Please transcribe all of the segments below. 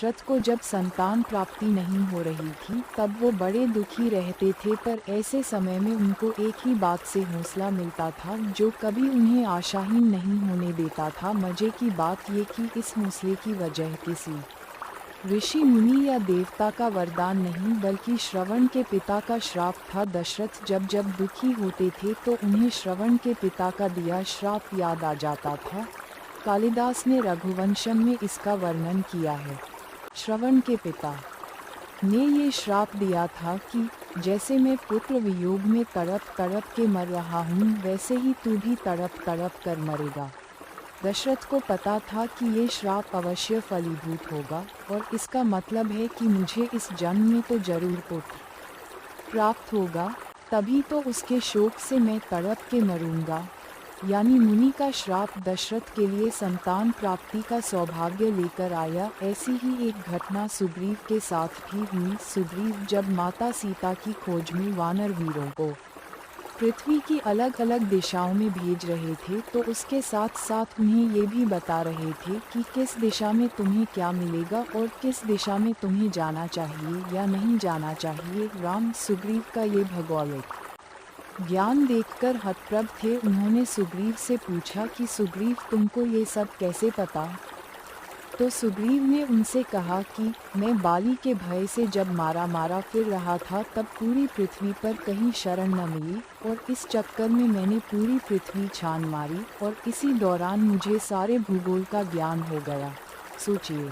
दशरथ को जब संतान प्राप्ति नहीं हो रही थी तब वो बड़े दुखी रहते थे, पर ऐसे समय में उनको एक ही बात से हौसला मिलता था जो कभी उन्हें आशाहीन नहीं होने देता था। मजे की बात ये कि इस हौसले की वजह किसी ऋषि मुनि या देवता का वरदान नहीं बल्कि श्रवण के पिता का श्राप था। दशरथ जब जब दुखी होते थे तो उन्हें श्रवण के पिता का दिया श्राप याद आ जाता था। कालिदास ने रघुवंशम में इसका वर्णन किया है। श्रवण के पिता ने ये श्राप दिया था कि जैसे मैं पुत्र वियोग में तड़प तड़प के मर रहा हूँ, वैसे ही तू भी तड़प तड़प कर मरेगा। दशरथ को पता था कि ये श्राप अवश्य फलीभूत होगा और इसका मतलब है कि मुझे इस जन्म में तो जरूर पुत्र प्राप्त होगा, तभी तो उसके शोक से मैं तड़प के मरूंगा। यानी मुनि का श्राप दशरथ के लिए संतान प्राप्ति का सौभाग्य लेकर आया। ऐसी ही एक घटना सुग्रीव के साथ भी हुई। सुग्रीव जब माता सीता की खोज में वानर वीरों को पृथ्वी की अलग अलग दिशाओं में भेज रहे थे तो उसके साथ साथ उन्हें ये भी बता रहे थे कि किस दिशा में तुम्हें क्या मिलेगा और किस दिशा में तुम्हें जाना चाहिए या नहीं जाना चाहिए। राम सुग्रीव का ये भौगोलिक ज्ञान देखकर हतप्रभ थे। उन्होंने सुग्रीव से पूछा कि सुग्रीव तुमको ये सब कैसे पता? तो सुग्रीव ने उनसे कहा कि मैं बाली के भय से जब मारा फिर रहा था तब पूरी पृथ्वी पर कहीं शरण न मिली और इस चक्कर में मैंने पूरी पृथ्वी छान मारी और इसी दौरान मुझे सारे भूगोल का ज्ञान हो गया। सोचिए,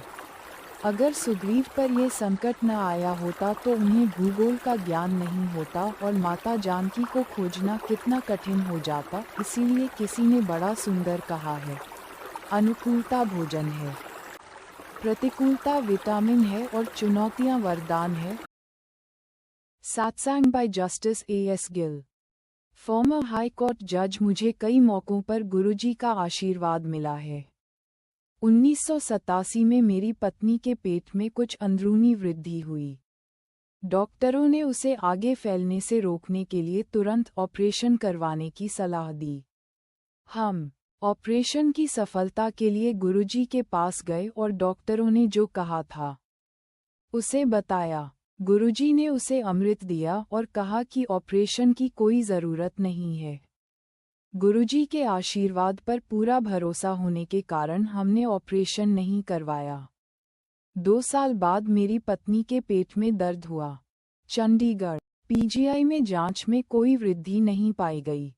अगर सुग्रीव पर यह संकट न आया होता तो उन्हें भूगोल का ज्ञान नहीं होता और माता जानकी को खोजना कितना कठिन हो जाता। इसीलिए किसी ने बड़ा सुंदर कहा है, अनुकूलता भोजन है, प्रतिकूलता विटामिन है और चुनौतियां वरदान है। सत्संग bye justice A.S. Gill, farmer high court जज। मुझे कई मौकों पर गुरुजी का आशीर्वाद मिला है। 1987 में मेरी पत्नी के पेट में कुछ अंदरूनी वृद्धि हुई। डॉक्टरों ने उसे आगे फैलने से रोकने के लिए तुरंत ऑपरेशन करवाने की सलाह दी। हम ऑपरेशन की सफलता के लिए गुरुजी के पास गए और डॉक्टरों ने जो कहा था उसे बताया। गुरुजी ने उसे अमृत दिया और कहा कि ऑपरेशन की कोई ज़रूरत नहीं है। गुरुजी के आशीर्वाद पर पूरा भरोसा होने के कारण हमने ऑपरेशन नहीं करवाया। 2 साल बाद मेरी पत्नी के पेट में दर्द हुआ। चंडीगढ़ PGI में जांच में कोई वृद्धि नहीं पाई गई,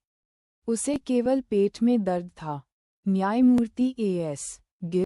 उसे केवल पेट में दर्द था। न्यायमूर्ति A.S. गिल